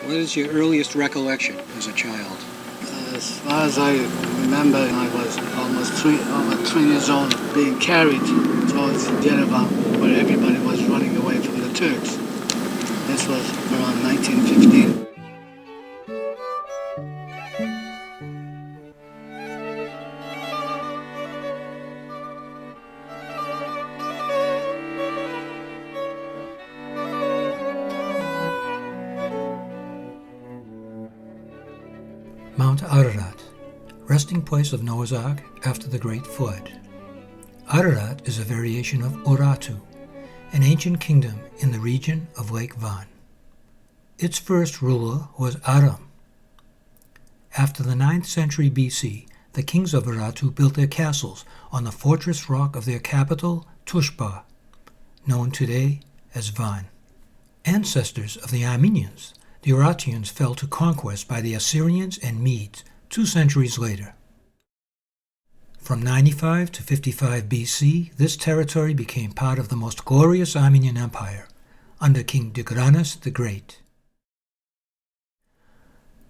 What is your earliest recollection as a child? As far as I remember, I was almost over 3 years old, being carried towards Yerevan, where everybody was running away from the Turks. This was around 1915. Mount Ararat, resting place of Noah's Ark after the Great Flood. Ararat is a variation of Urartu, an ancient kingdom in the region of Lake Van. Its first ruler was Aram. After the 9th century BC, the kings of Urartu built their castles on the fortress rock of their capital, Tushpa, known today as Van. Ancestors of the Armenians, the Urartians fell to conquest by the Assyrians and Medes 2 centuries later. From 95 to 55 BC, this territory became part of the most glorious Armenian Empire under King Tigranes the Great.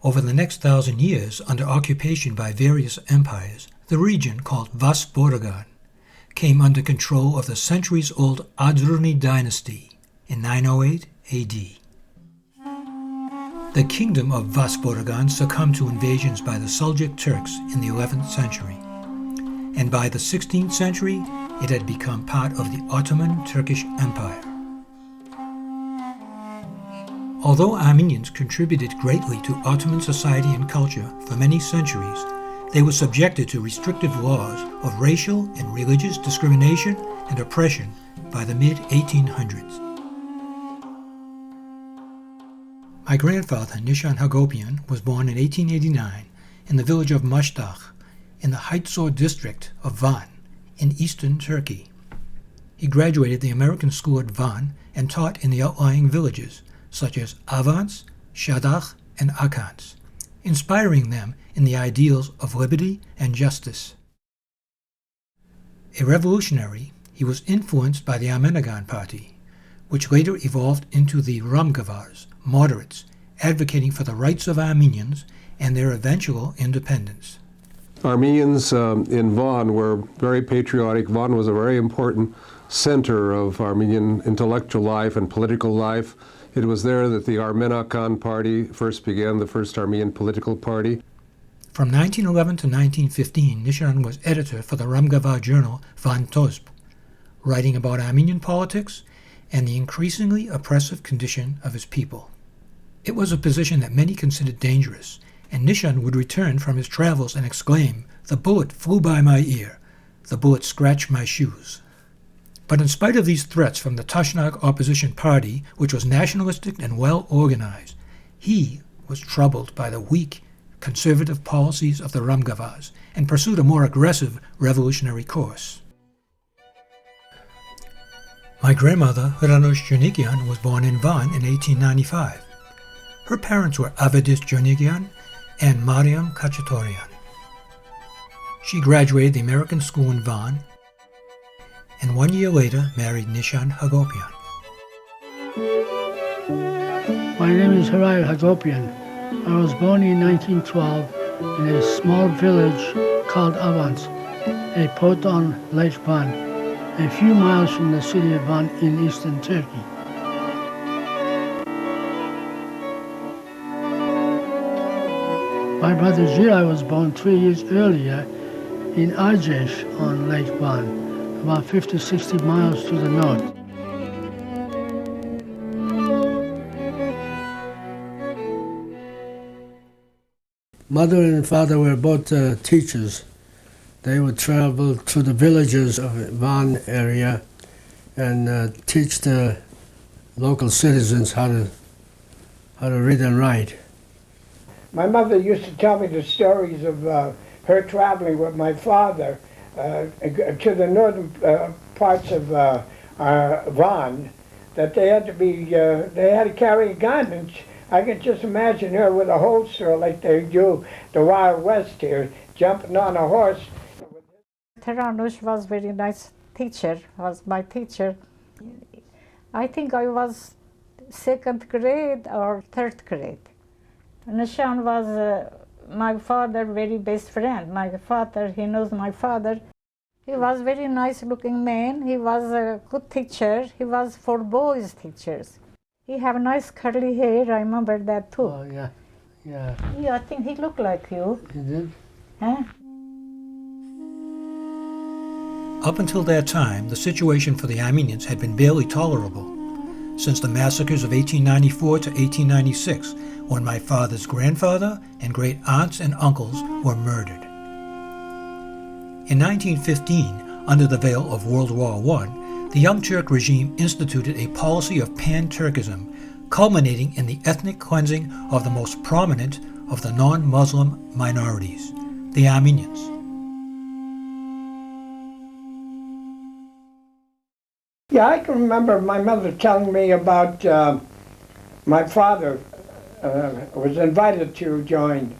Over the next 1,000 years, under occupation by various empires, the region, called Vas-Borogan, came under control of the centuries-old Ardurni dynasty in 908 AD. The kingdom of Vas-Borogan succumbed to invasions by the Seljuk Turks in the 11th century, and by the 16th century it had become part of the Ottoman Turkish Empire. Although Armenians contributed greatly to Ottoman society and culture for many centuries, they were subjected to restrictive laws of racial and religious discrimination and oppression by the mid-1800s. My grandfather, Nishan Hagopian, was born in 1889 in the village of Mashtaq in the Heitzor district of Van in eastern Turkey. He graduated the American school at Van and taught in the outlying villages such as Avans, Shadakh, and Akans, inspiring them in the ideals of liberty and justice. A revolutionary, he was influenced by the Armenian Party, which later evolved into the Ramgavars, moderates, advocating for the rights of Armenians and their eventual independence. Armenians in Van were very patriotic. Van was a very important center of Armenian intellectual life and political life. It was there that the Armenakan Party first began, the first Armenian political party. From 1911 to 1915, Nishan was editor for the Ramgavar journal Van Tosp, writing about Armenian politics and the increasingly oppressive condition of his people. It was a position that many considered dangerous, and Nishan would return from his travels and exclaim, "The bullet flew by my ear. The bullet scratched my shoes." But in spite of these threats from the Tashnak opposition party, which was nationalistic and well organized, he was troubled by the weak, conservative policies of the Ramgavars and pursued a more aggressive revolutionary course. My grandmother, Hranush Jernikian, was born in Van in 1895. Her parents were Avedis Jernikian and Mariam Kachatorian. She graduated the American school in Van and 1 year later married Nishan Hagopian. My name is Hurire Hagopian. I was born in 1912 in a small village called Avans, a port on Lake Van, a few miles from the city of Van in eastern Turkey. My brother Zira was born 3 years earlier in Arjesh on Lake Van, about 50-60 miles to the north. Mother and father were both teachers. They would travel to the villages of the Van area and teach the local citizens how to read and write. My mother used to tell me the stories of her traveling with my father to the northern parts of Van, that they had to carry a gun, and I can just imagine her with a holster like they do the Wild West here, jumping on a horse. Dr. Anush was very nice teacher, was my teacher. I think I was 2nd grade or 3rd grade. Nishan was my father very best friend. My father, he knows my father. He was very nice looking man. He was a good teacher. He was for boys teachers. He have nice curly hair. I remember that too. Oh, yeah. Yeah. Yeah, I think he looked like you. You did? Huh? Up until that time, the situation for the Armenians had been barely tolerable, since the massacres of 1894 to 1896, when my father's grandfather and great aunts and uncles were murdered. In 1915, under the veil of World War I, the Young Turk regime instituted a policy of pan-Turkism, culminating in the ethnic cleansing of the most prominent of the non-Muslim minorities, the Armenians. Yeah, I can remember my mother telling me about my father was invited to join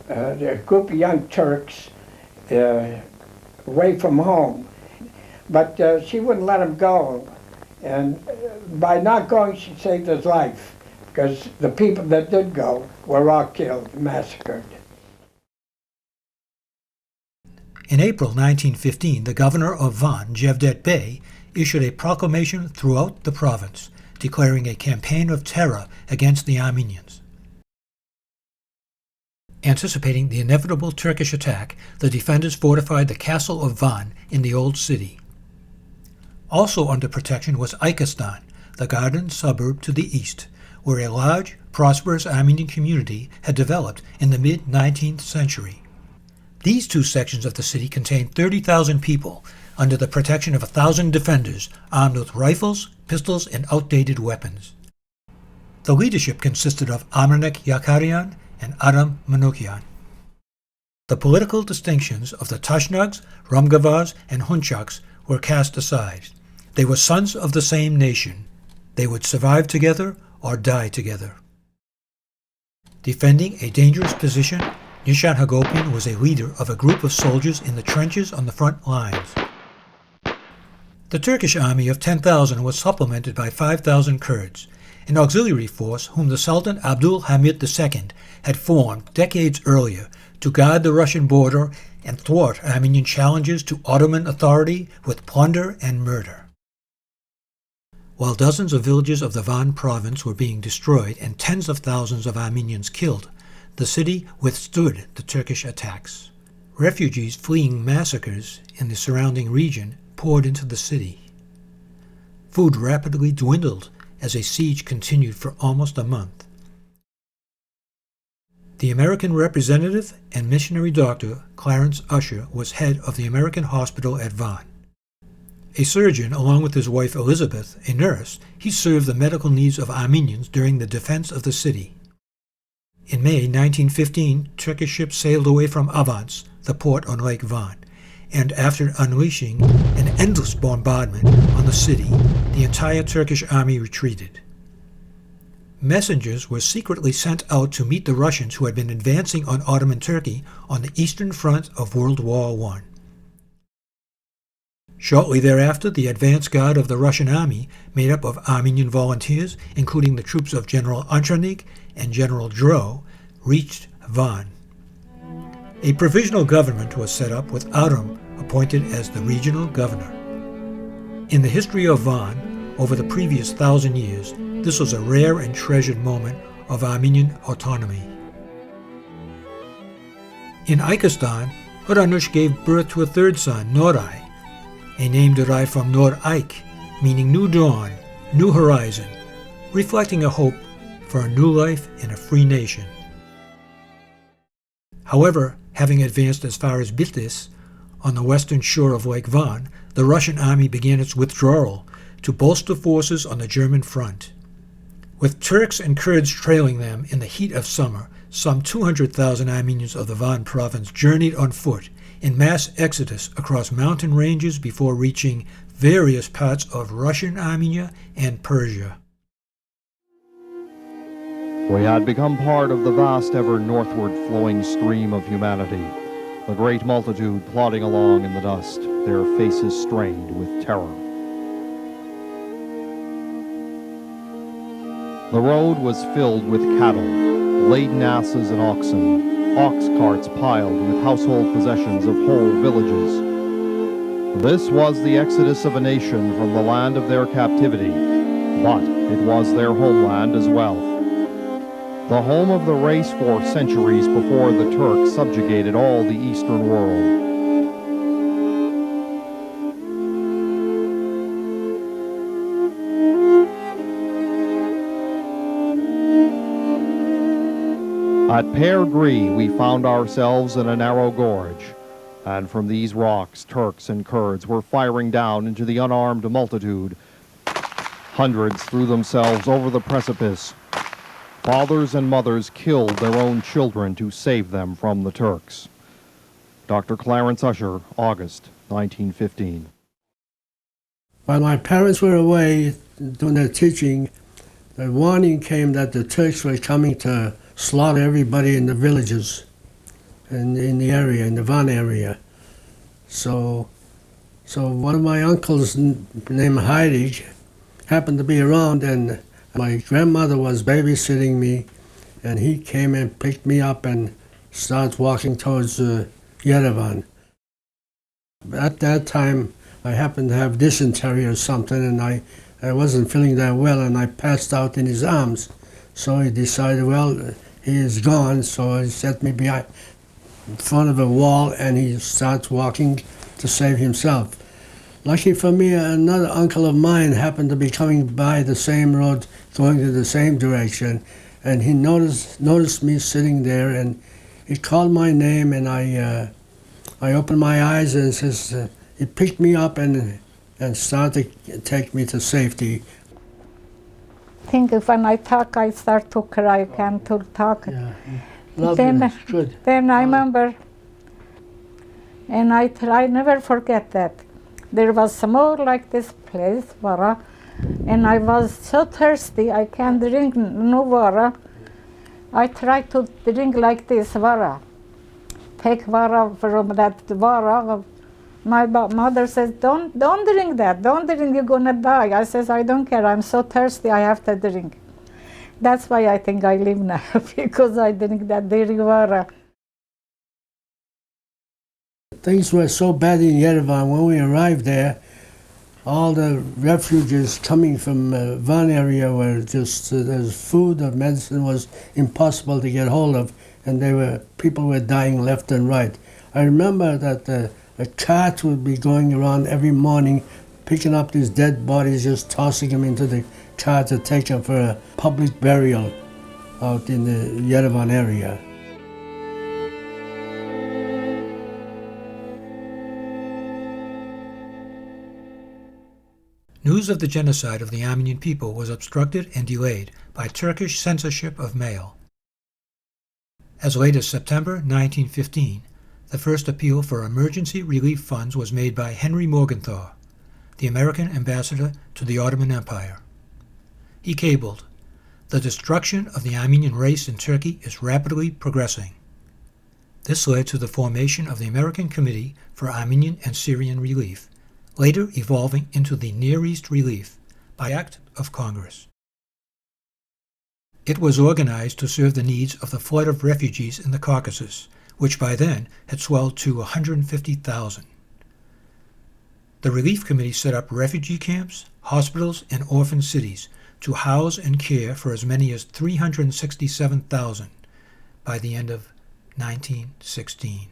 a group of young Turks away from home, but she wouldn't let him go, and by not going she saved his life, because the people that did go were all killed, massacred. In April 1915, the governor of Van, Cevdet Bey, issued a proclamation throughout the province, declaring a campaign of terror against the Armenians. Anticipating the inevitable Turkish attack, the defenders fortified the castle of Van in the old city. Also under protection was Ikistan, the garden suburb to the east, where a large, prosperous Armenian community had developed in the mid-19th century. These two sections of the city contained 30,000 people, under the protection of 1,000 defenders armed with rifles, pistols, and outdated weapons. The leadership consisted of Amenek Yakarian and Adam Manukyan. The political distinctions of the Tashnags, Ramgavars, and Hunchaks were cast aside. They were sons of the same nation. They would survive together or die together. Defending a dangerous position, Nishan Hagopian was a leader of a group of soldiers in the trenches on the front lines. The Turkish army of 10,000 was supplemented by 5,000 Kurds, an auxiliary force whom the Sultan Abdul Hamid II had formed decades earlier to guard the Russian border and thwart Armenian challenges to Ottoman authority with plunder and murder. While dozens of villages of the Van province were being destroyed and tens of thousands of Armenians killed, the city withstood the Turkish attacks. Refugees fleeing massacres in the surrounding region poured into the city. Food rapidly dwindled as a siege continued for almost a month. The American representative and missionary doctor Clarence Usher was head of the American hospital at Van. A surgeon, along with his wife Elizabeth, a nurse, he served the medical needs of Armenians during the defense of the city. In May 1915, Turkish ships sailed away from Avans, the port on Lake Van, and after unleashing an endless bombardment on the city, the entire Turkish army retreated. Messengers were secretly sent out to meet the Russians who had been advancing on Ottoman Turkey on the eastern front of World War I. Shortly thereafter, the advance guard of the Russian army, made up of Armenian volunteers, including the troops of General Antranik and General Dro, reached Van. A provisional government was set up with Aram appointed as the regional governor. In the history of Van, over the previous 1,000 years, this was a rare and treasured moment of Armenian autonomy. In Ikistan, Huranush gave birth to a third son, Norai, a name derived from Nor Ike, meaning new dawn, new horizon, reflecting a hope for a new life in a free nation. However, having advanced as far as Bitlis, on the western shore of Lake Van, the Russian army began its withdrawal to bolster forces on the German front. With Turks and Kurds trailing them in the heat of summer, some 200,000 Armenians of the Van province journeyed on foot in mass exodus across mountain ranges before reaching various parts of Russian Armenia and Persia. We had become part of the vast, ever northward flowing stream of humanity, the great multitude plodding along in the dust, their faces strained with terror. The road was filled with cattle, laden asses and oxen, ox carts piled with household possessions of whole villages. This was the exodus of a nation from the land of their captivity, but it was their homeland as well. The home of the race for centuries before the Turks subjugated all the Eastern world. At Pear Gree, we found ourselves in a narrow gorge, and from these rocks, Turks and Kurds were firing down into the unarmed multitude. Hundreds threw themselves over the precipice. Fathers and mothers killed their own children to save them from the Turks. Dr. Clarence Usher, August 1915. While my parents were away doing their teaching, the warning came that the Turks were coming to slaughter everybody in the villages in the area, in the Van area. So one of my uncles named Hurire happened to be around, and my grandmother was babysitting me, and he came and picked me up and started walking towards Yerevan. At that time, I happened to have dysentery or something, and I wasn't feeling that well, and I passed out in his arms. So he decided, well, he is gone, so he set me behind in front of a wall, and he starts walking to save himself. Lucky for me, another uncle of mine happened to be coming by the same road, going to the same direction, and he noticed me sitting there, and he called my name, and I opened my eyes, and says he picked me up and started to take me to safety. I think when I talk, I start to cry. I can't talk. Yeah. Love Then, you. Good. then I remember, and I never forget that. There was more like this place, water, and I was so thirsty, I can't drink no water. I tried to drink like this water. Take water from that water. My mother says, don't drink that, don't drink, you're gonna die. I says, I don't care, I'm so thirsty, I have to drink. That's why I think I live now, because I drink that dirty water. Things were so bad in Yerevan. When we arrived there, all the refugees coming from Van area were just, there's food or medicine was impossible to get hold of, and people were dying left and right. I remember that a cart would be going around every morning, picking up these dead bodies, just tossing them into the cart to take them for a public burial out in the Yerevan area. News of the genocide of the Armenian people was obstructed and delayed by Turkish censorship of mail. As late as September 1915, the first appeal for emergency relief funds was made by Henry Morgenthau, the American ambassador to the Ottoman Empire. He cabled, "The destruction of the Armenian race in Turkey is rapidly progressing." This led to the formation of the American Committee for Armenian and Syrian Relief, later evolving into the Near East Relief by Act of Congress. It was organized to serve the needs of the flood of refugees in the Caucasus, which by then had swelled to 150,000. The Relief Committee set up refugee camps, hospitals, and orphan cities to house and care for as many as 367,000 by the end of 1916.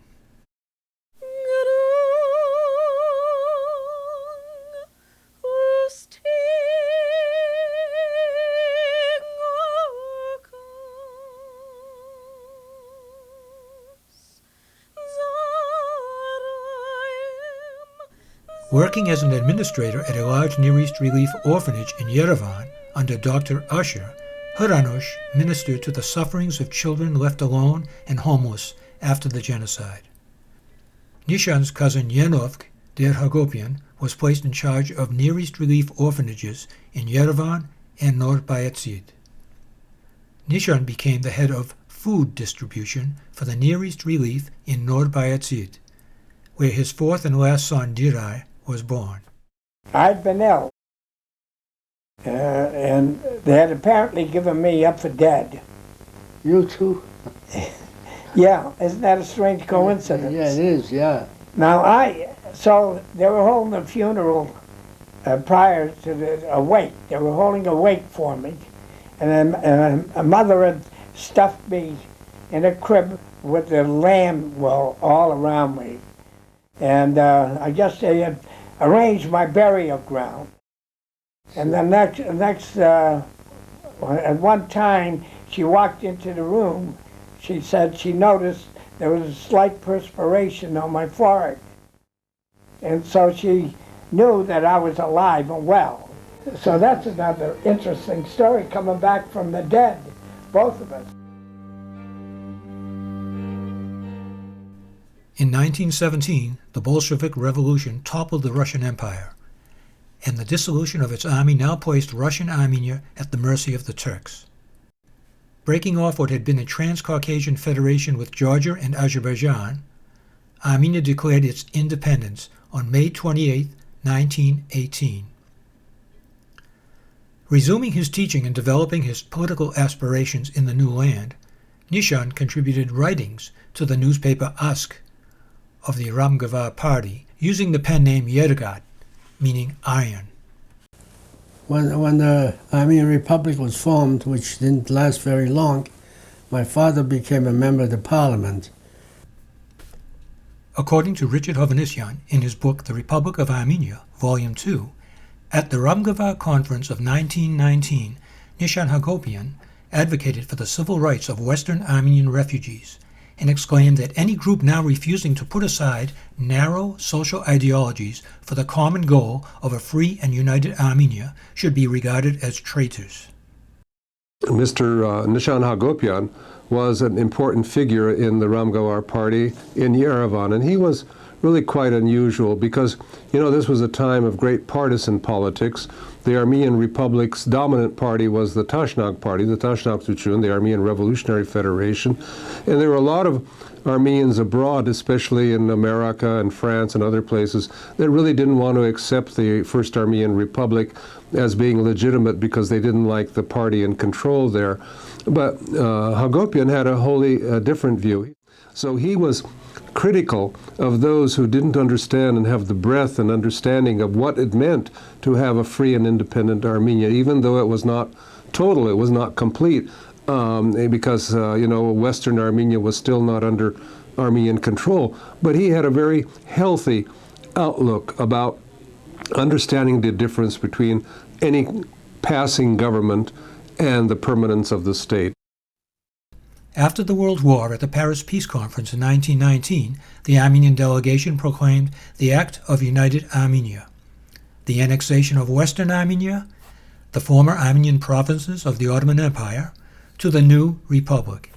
Working as an administrator at a large Near East Relief orphanage in Yerevan under Dr. Usher, Hurire ministered to the sufferings of children left alone and homeless after the genocide. Nishan's cousin Yenovk, der Hagopian, was placed in charge of Near East Relief orphanages in Yerevan and Nor Bayezid. Nishan became the head of food distribution for the Near East relief in Nord-Bayazid, where his fourth and last son, Hurire, was born. I'd been ill, and they had apparently given me up for dead. You too? Yeah, isn't that a strange coincidence? Yeah, it is, yeah. Now so they were holding a funeral prior to a wake. They were holding a wake for me, and a mother had stuffed me in a crib with the lamb all around me. And I guess they had arranged my burial ground. And the next at one time, she walked into the room. She said she noticed there was a slight perspiration on my forehead. And so she knew that I was alive and well. So that's another interesting story, coming back from the dead, both of us. In 1917, the Bolshevik Revolution toppled the Russian Empire, and the dissolution of its army now placed Russian Armenia at the mercy of the Turks. Breaking off what had been a Transcaucasian federation with Georgia and Azerbaijan, Armenia declared its independence on May 28, 1918. Resuming his teaching and developing his political aspirations in the new land, Nishan contributed writings to the newspaper Ask of the Ramgava party, using the pen name Yergat, meaning iron. When the Armenian Republic was formed, which didn't last very long, my father became a member of the parliament. According to Richard Hovhannisyan in his book The Republic of Armenia, Volume 2, at the Ramgava Conference of 1919, Nishan Hagopian advocated for the civil rights of Western Armenian refugees and exclaimed that any group now refusing to put aside narrow social ideologies for the common goal of a free and united Armenia should be regarded as traitors. Mr. Nishan Hagopian was an important figure in the Ramgawar party in Yerevan, and he was really quite unusual because, this was a time of great partisan politics. The Armenian Republic's dominant party was the Tashnag party, the Tashnag Tuchun, the Armenian Revolutionary Federation, and there were a lot of Armenians abroad, especially in America and France and other places, that really didn't want to accept the First Armenian Republic as being legitimate because they didn't like the party in control there. But Hagopian had a wholly different view. So he was critical of those who didn't understand and have the breadth and understanding of what it meant to have a free and independent Armenia, even though it was not total, it was not complete, because Western Armenia was still not under Armenian control. But he had a very healthy outlook about understanding the difference between any passing government and the permanence of the state. After the World War at the Paris Peace Conference in 1919, the Armenian delegation proclaimed the Act of United Armenia, the annexation of Western Armenia, the former Armenian provinces of the Ottoman Empire, to the new republic.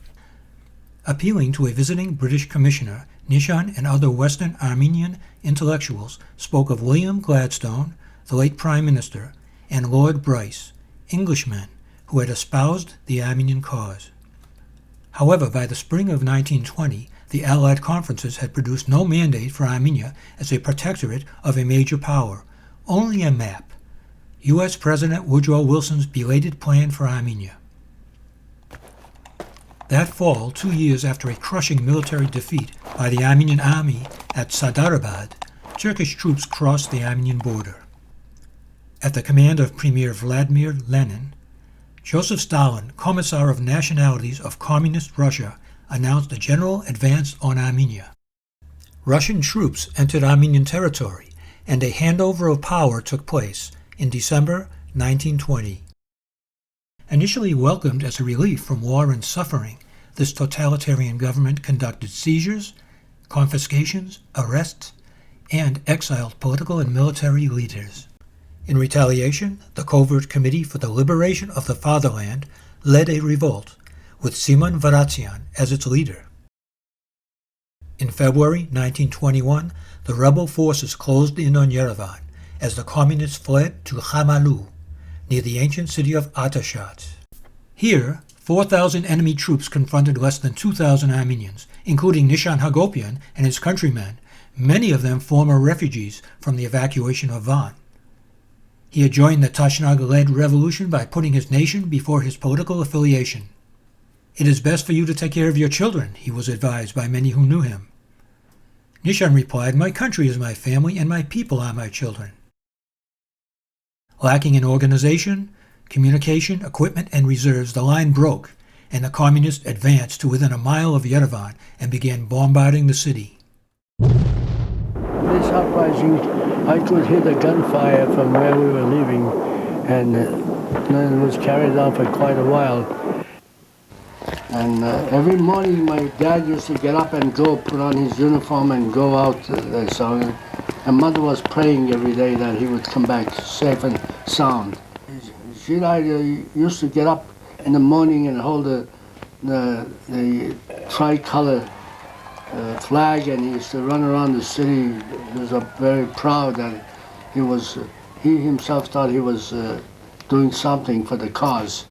Appealing to a visiting British commissioner, Nishan and other Western Armenian intellectuals spoke of William Gladstone, the late Prime Minister, and Lord Bryce, Englishmen who had espoused the Armenian cause. However, by the spring of 1920, the Allied conferences had produced no mandate for Armenia as a protectorate of a major power, only a map, U.S. President Woodrow Wilson's belated plan for Armenia. That fall, 2 years after a crushing military defeat by the Armenian army at Sadarabad, Turkish troops crossed the Armenian border. At the command of Premier Vladimir Lenin, Joseph Stalin, Commissar of Nationalities of Communist Russia, announced a general advance on Armenia. Russian troops entered Armenian territory, and a handover of power took place in December 1920. Initially welcomed as a relief from war and suffering, this totalitarian government conducted seizures, confiscations, arrests, and exiled political and military leaders. In retaliation, the Covert Committee for the Liberation of the Fatherland led a revolt, with Simon Varatsian as its leader. In February 1921, the rebel forces closed in on Yerevan as the communists fled to Khamalu, near the ancient city of Atashat. Here, 4,000 enemy troops confronted less than 2,000 Armenians, including Nishan Hagopian and his countrymen, many of them former refugees from the evacuation of Van. He had joined the Tashnag-led revolution by putting his nation before his political affiliation. "It is best for you to take care of your children," he was advised by many who knew him. Nishan replied, "My country is my family and my people are my children." Lacking in organization, communication, equipment, and reserves, the line broke, and the communists advanced to within a mile of Yerevan and began bombarding the city. This uprising, I could hear the gunfire from where we were leaving, and it was carried on for quite a while. And every morning my dad used to get up and go put on his uniform and go out there. And Mother was praying every day that he would come back safe and sound. She and I used to get up in the morning and hold the tricolor flag, and he used to run around the city. He was very proud that he himself thought he was doing something for the cause.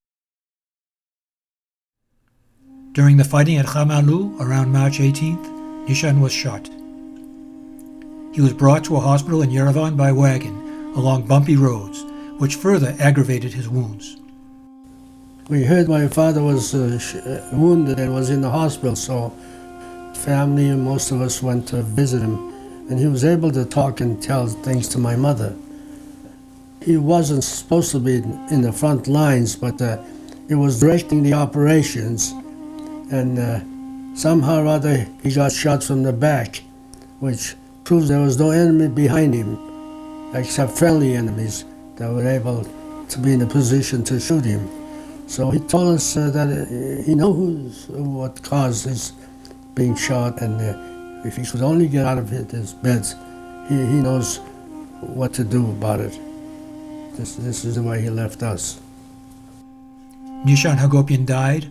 During the fighting at Khamalu around March 18th, Nishan was shot. He was brought to a hospital in Yerevan by wagon along bumpy roads, which further aggravated his wounds. We heard my father was wounded and was in the hospital, so family and most of us went to visit him, and he was able to talk and tell things to my mother. He wasn't supposed to be in the front lines, but he was directing the operations, and somehow or other he got shot from the back, which proves there was no enemy behind him, except friendly enemies that were able to be in a position to shoot him. So he told us that he knows what caused his being shot, and if he could only get out of his bed, he knows what to do about it. This is the way he left us. Nishan Hagopian died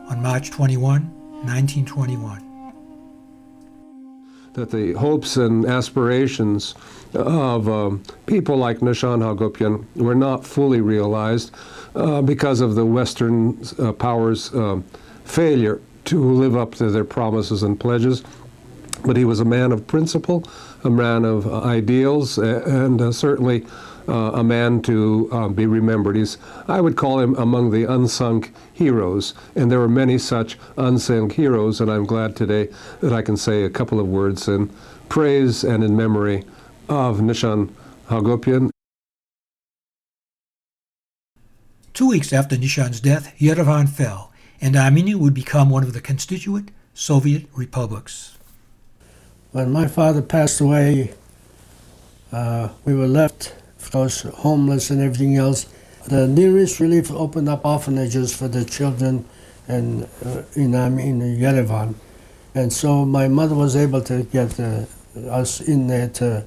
on March 21, 1921. That the hopes and aspirations of people like Nishan Hagopian were not fully realized because of the Western powers' failure to live up to their promises and pledges. But he was a man of principle, a man of ideals, and certainly a man to be remembered. I would call him among the unsung heroes, and there were many such unsung heroes, and I'm glad today that I can say a couple of words in praise and in memory of Nishan Hagopian. 2 weeks after Nishan's death, Yerevan fell, and Armenia would become one of the constituent Soviet republics. When my father passed away, we were left, of course, homeless and everything else. The nearest relief opened up orphanages for the children in Yerevan. And so my mother was able to get us in there to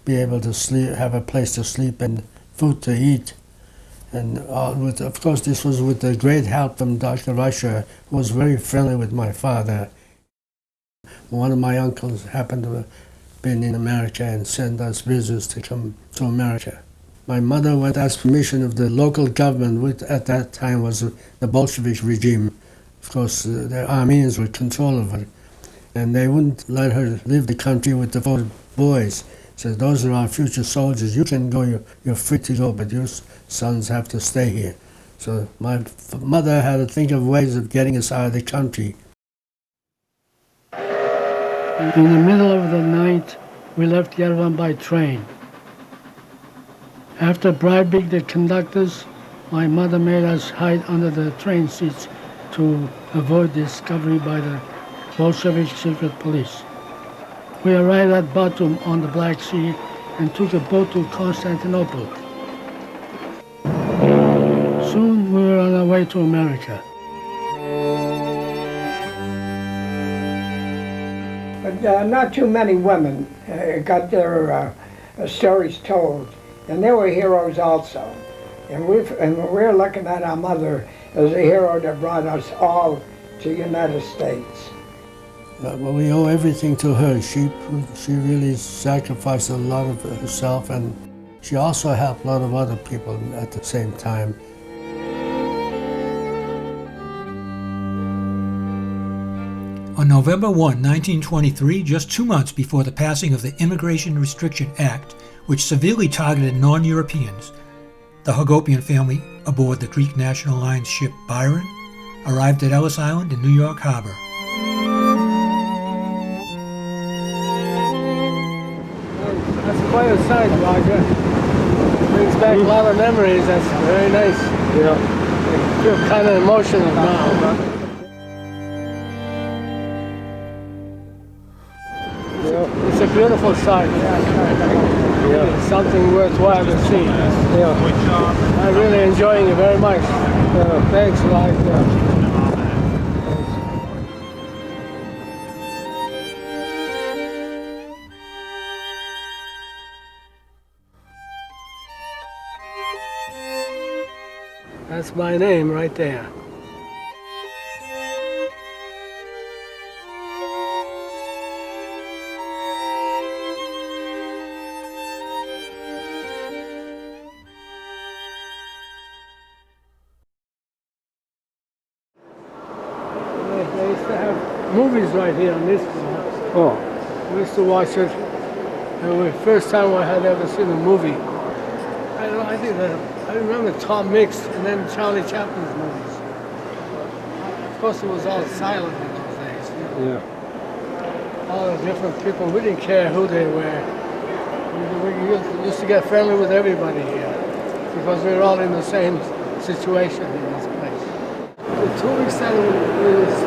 be able to sleep, have a place to sleep and food to eat. And of course, this was with the great help from Dr. Russia, who was very friendly with my father. One of my uncles happened to have been in America and sent us visitors to come to America. My mother went to ask permission of the local government, which at that time was the Bolshevik regime. Of course, the Armenians were control of it. And they wouldn't let her leave the country with the 4 boys. Said, "Those are our future soldiers. You can go, you're free to go, but your sons have to stay here." So my mother had to think of ways of getting us out of the country. In the middle of the night, we left Yerevan by train. After bribing the conductors, my mother made us hide under the train seats to avoid discovery by the Bolshevik secret police. We arrived at Batum on the Black Sea and took a boat to Constantinople. Soon we were on our way to America. But not too many women got their stories told, and they were heroes also. And we're looking at our mother as a hero that brought us all to the United States. Well, we owe everything to her. She really sacrificed a lot of herself, and she also helped a lot of other people at the same time. On November 1, 1923, just 2 months before the passing of the Immigration Restriction Act, which severely targeted non-Europeans, the Hagopian family aboard the Greek National Line's ship Byron arrived at Ellis Island in New York Harbor. That's quite a sight, Roger. Brings back a lot of memories. That's very nice. Yeah. I feel kind of emotional now. It's a beautiful sight. Yeah. It's something worthwhile to see. Yeah. I'm really enjoying it very much. Thanks, Roger. That's my name right there. They used to have movies right here on this one. Oh, We used to watch it. And the first time I had ever seen a movie. I remember Tom Mix and then Charlie Chaplin's movies. Of course, it was all silent in those days. yeah. All the different people. We didn't care who they were. We used to get friendly with everybody here because we were all in the same situation in this place. The 2 weeks that we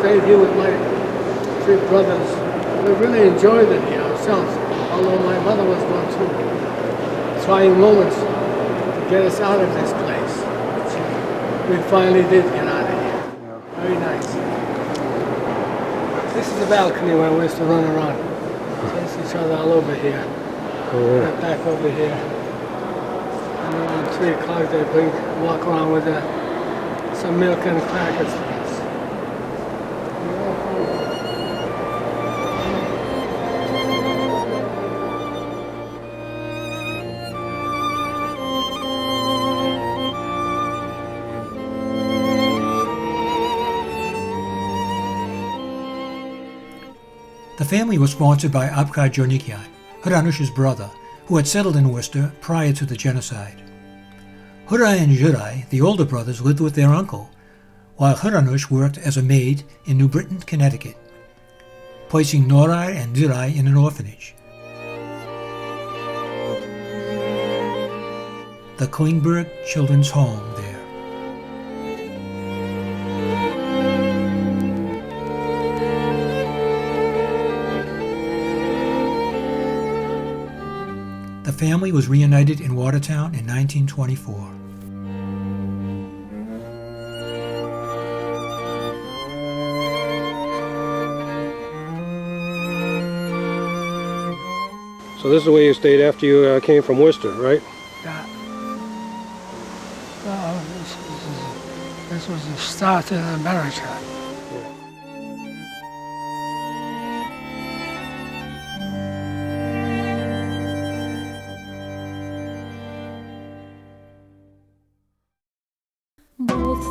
stayed here with my 3 brothers, we really enjoyed it here ourselves. Although my mother was going through trying moments to get us out of this place. We finally did get out of here. Yeah. Very nice. This is the balcony where we used to run around. Chase each other all over here. Right back over here. And then at 3 o'clock they walk around with some milk and crackers for us. The family was sponsored by Abkhaz Jornikyan, Huranush's brother, who had settled in Worcester prior to the genocide. Hurire and Hurire, the older brothers, lived with their uncle, while Huranush worked as a maid in New Britain, Connecticut, placing Norai and Hurire in an orphanage. The Klingberg Children's Home there. The family was reunited in Watertown in 1924. So this is the way you stayed after you came from Worcester, right? Yeah. This was the start in America. Both